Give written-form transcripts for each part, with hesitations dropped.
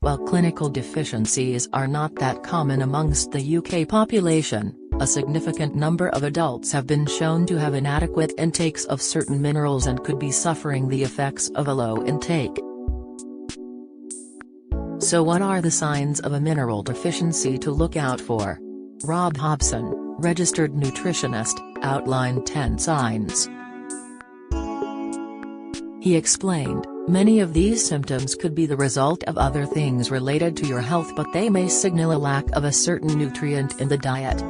While clinical deficiencies are not that common amongst the UK population, a significant number of adults have been shown to have inadequate intakes of certain minerals and could be suffering the effects of a low intake. So what are the signs of a mineral deficiency to look out for? Rob Hobson, registered nutritionist, outlined 10 signs. He explained, many of these symptoms could be the result of other things related to your health, but they may signal a lack of a certain nutrient in the diet.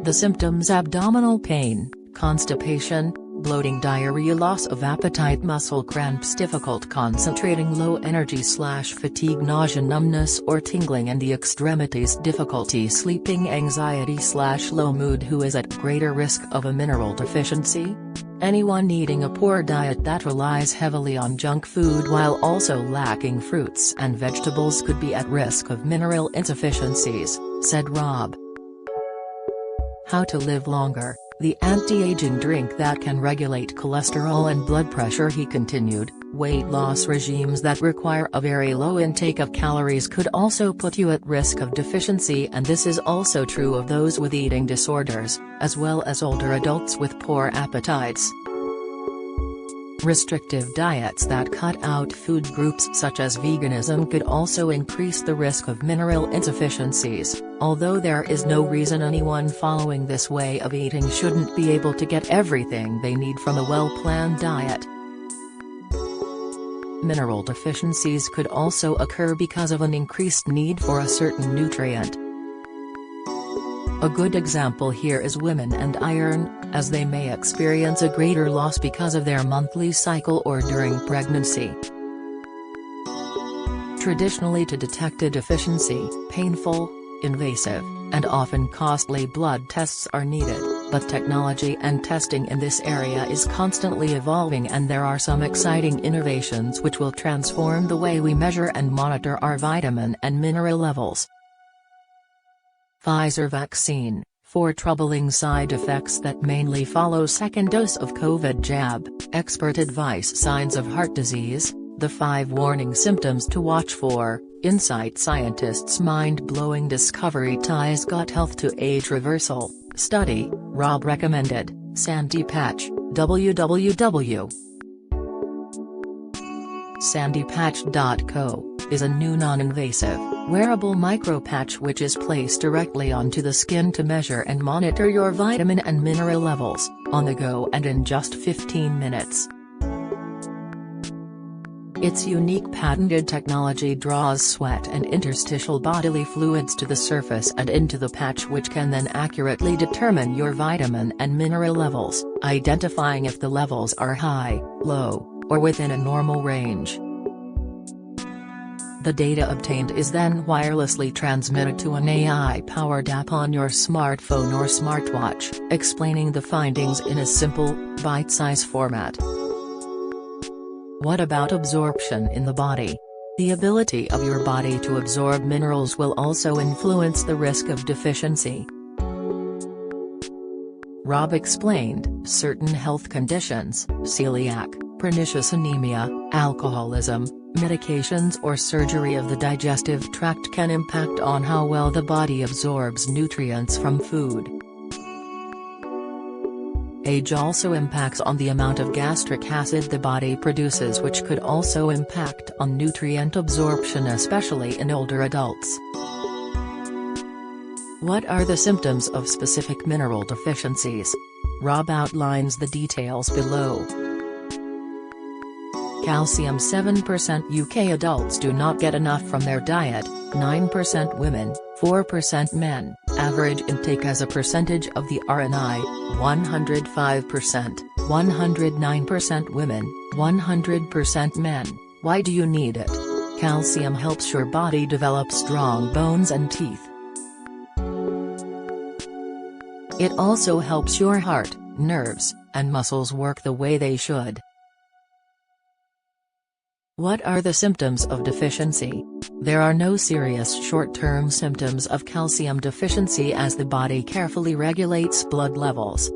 The symptoms: abdominal pain, constipation, bloating, diarrhea, loss of appetite, muscle cramps, difficult concentrating, low energy/fatigue, nausea, numbness or tingling in the extremities, difficulty sleeping, anxiety/low mood. Who is at greater risk of a mineral deficiency? Anyone eating a poor diet that relies heavily on junk food while also lacking fruits and vegetables could be at risk of mineral insufficiencies, said Rob. How to live longer: the anti-aging drink that can regulate cholesterol and blood pressure. He continued, weight loss regimes that require a very low intake of calories could also put you at risk of deficiency, and this is also true of those with eating disorders, as well as older adults with poor appetites. Restrictive diets that cut out food groups such as veganism could also increase the risk of mineral insufficiencies, although there is no reason anyone following this way of eating shouldn't be able to get everything they need from a well-planned diet. Mineral deficiencies could also occur because of an increased need for a certain nutrient. A good example here is women and iron, as they may experience a greater loss because of their monthly cycle or during pregnancy. Traditionally, to detect a deficiency, painful, invasive, and often costly blood tests are needed, but technology and testing in this area is constantly evolving, and there are some exciting innovations which will transform the way we measure and monitor our vitamin and mineral levels. Pfizer vaccine, 4 troubling side effects that mainly follow second dose of COVID jab, expert advice, signs of heart disease, the 5 warning symptoms to watch for, Insight scientists' mind-blowing discovery ties gut health to age reversal, study, Rob recommended, Sandy Patch, www.sandypatch.co, is a new non-invasive, wearable micro-patch which is placed directly onto the skin to measure and monitor your vitamin and mineral levels, on the go and in just 15 minutes. Its unique patented technology draws sweat and interstitial bodily fluids to the surface and into the patch, which can then accurately determine your vitamin and mineral levels, identifying if the levels are high, low, or within a normal range. The data obtained is then wirelessly transmitted to an AI-powered app on your smartphone or smartwatch, explaining the findings in a simple, bite-size format. What about absorption in the body? The ability of your body to absorb minerals will also influence the risk of deficiency. Rob explained, certain health conditions, celiac, pernicious anemia, alcoholism, medications or surgery of the digestive tract can impact on how well the body absorbs nutrients from food. Age also impacts on the amount of gastric acid the body produces, which could also impact on nutrient absorption, especially in older adults. What are the symptoms of specific mineral deficiencies? Rob outlines the details below. Calcium: 7% UK adults do not get enough from their diet, 9% women, 4% men, average intake as a percentage of the RNI, 105%, 109% women, 100% men. Why do you need it? Calcium helps your body develop strong bones and teeth. It also helps your heart, nerves, and muscles work the way they should. What are the symptoms of deficiency? There are no serious short-term symptoms of calcium deficiency as the body carefully regulates blood levels.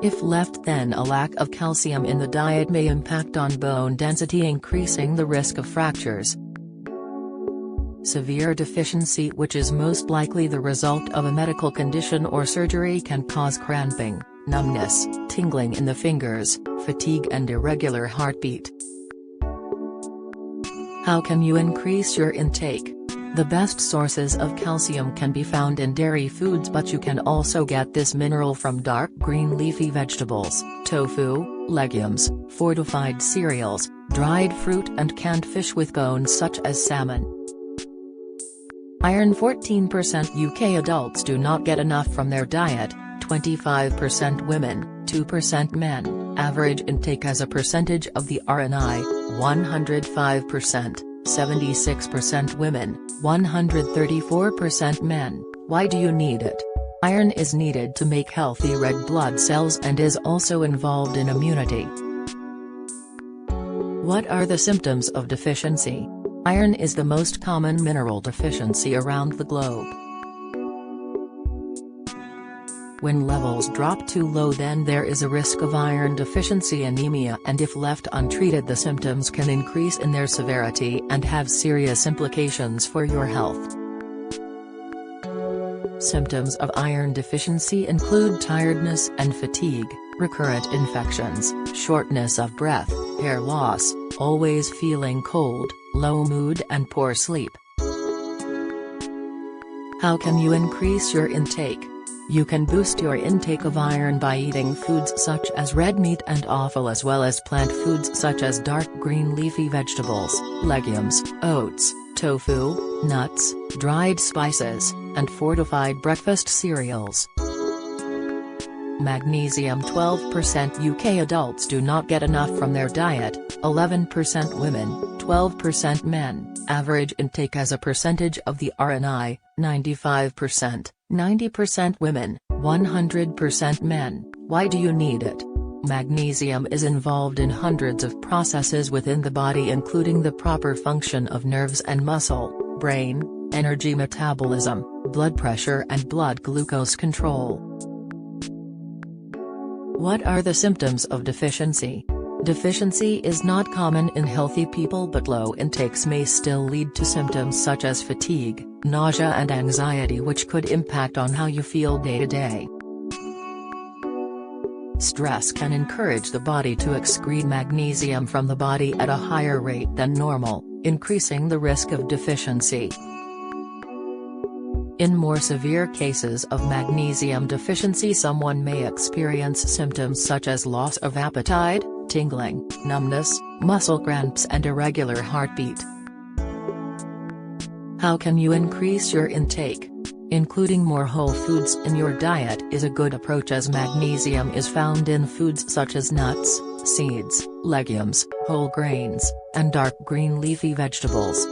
If left, then a lack of calcium in the diet may impact on bone density, increasing the risk of fractures. Severe deficiency, which is most likely the result of a medical condition or surgery, can cause cramping, numbness, tingling in the fingers, fatigue and irregular heartbeat. How can you increase your intake? The best sources of calcium can be found in dairy foods, but you can also get this mineral from dark green leafy vegetables, tofu, legumes, fortified cereals, dried fruit and canned fish with bones such as salmon. Iron. 14% UK adults do not get enough from their diet, 25% women, 2% men, average intake as a percentage of the RNI, 105%. 76% women, 134% men. Why do you need it? Iron is needed to make healthy red blood cells and is also involved in immunity. What are the symptoms of deficiency? Iron is the most common mineral deficiency around the globe. When levels drop too low, then there is a risk of iron deficiency anemia, and if left untreated the symptoms can increase in their severity and have serious implications for your health. Symptoms of iron deficiency include tiredness and fatigue, recurrent infections, shortness of breath, hair loss, always feeling cold, low mood and poor sleep. How can you increase your intake? You can boost your intake of iron by eating foods such as red meat and offal, as well as plant foods such as dark green leafy vegetables, legumes, oats, tofu, nuts, dried spices, and fortified breakfast cereals. Magnesium. 12% UK adults do not get enough from their diet, 11% women, 12% men, average intake as a percentage of the RNI, 95%, 90% women, 100% men. Why do you need it? Magnesium is involved in hundreds of processes within the body, including the proper function of nerves and muscle, brain, energy metabolism, blood pressure and blood glucose control. What are the symptoms of deficiency? Deficiency is not common in healthy people, but low intakes may still lead to symptoms such as fatigue, nausea and anxiety, which could impact on how you feel day to day. Stress can encourage the body to excrete magnesium from the body at a higher rate than normal, increasing the risk of deficiency. In more severe cases of magnesium deficiency, someone may experience symptoms such as loss of appetite, tingling, numbness, muscle cramps and irregular heartbeat. How can you increase your intake? Including more whole foods in your diet is a good approach, as magnesium is found in foods such as nuts, seeds, legumes, whole grains, and dark green leafy vegetables.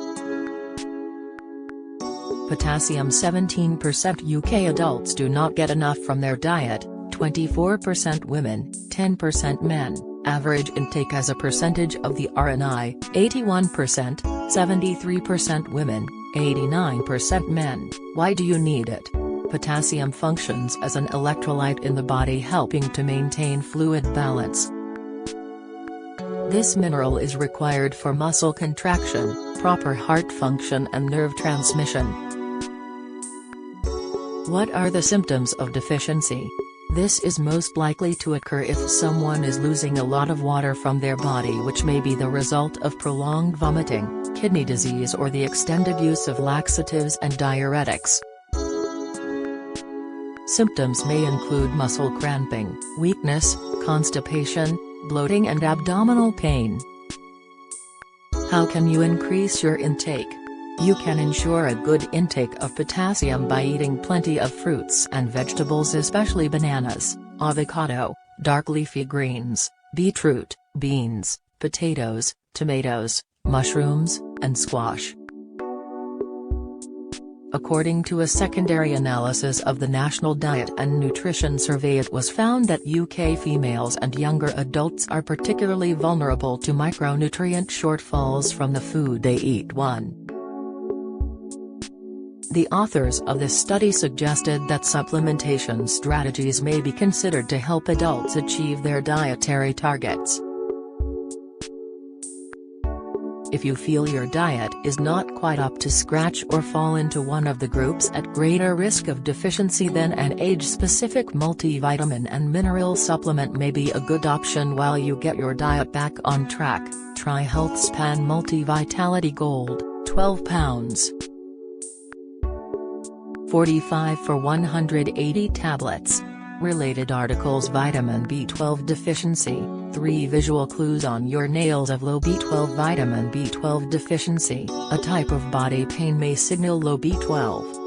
Potassium. 17% UK adults do not get enough from their diet, 24% women, 10% men, average intake as a percentage of the RNI, 81%, 73% women, 89% men. Why do you need it? Potassium functions as an electrolyte in the body, helping to maintain fluid balance. This mineral is required for muscle contraction, proper heart function and nerve transmission. What are the symptoms of deficiency? This is most likely to occur if someone is losing a lot of water from their body, which may be the result of prolonged vomiting, kidney disease or the extended use of laxatives and diuretics. Symptoms may include muscle cramping, weakness, constipation, bloating and abdominal pain. How can you increase your intake? You can ensure a good intake of potassium by eating plenty of fruits and vegetables, especially bananas, avocado, dark leafy greens, beetroot, beans, potatoes, tomatoes, mushrooms, and squash. According to a secondary analysis of the National Diet and Nutrition Survey, it was found that UK females and younger adults are particularly vulnerable to micronutrient shortfalls from the food they eat. 1. The authors of this study suggested that supplementation strategies may be considered to help adults achieve their dietary targets. If you feel your diet is not quite up to scratch or fall into one of the groups at greater risk of deficiency, then an age-specific multivitamin and mineral supplement may be a good option while you get your diet back on track. Try HealthSpan Multivitality Gold, 12 pounds. 45 for 180 tablets. Related articles: Vitamin B12 deficiency, 3 visual clues on your nails of low B12. Vitamin B12 deficiency, a type of body pain, may signal low B12.